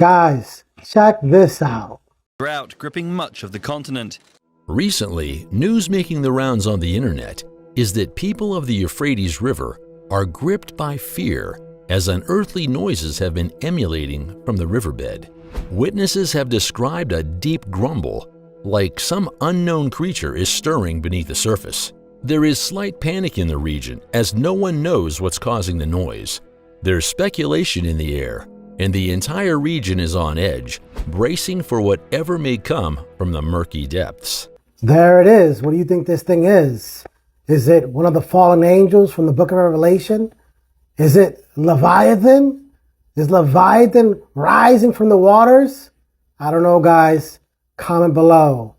Guys, check this out. Drought gripping much of the continent. Recently, news making the rounds on the internet is that people of the Euphrates River are gripped by fear as unearthly noises have been emanating from the riverbed. Witnesses have described a deep grumble, like some unknown creature is stirring beneath the surface. There is slight panic in the region as no one knows what's causing the noise. There's speculation in the air, and the entire region is on edge, bracing for whatever may come from the murky depths. There it is. What do you think this thing is? Is it one of the fallen angels from the book of Revelation? Is it Leviathan? Is Leviathan rising from the waters? I don't know, guys. Comment below.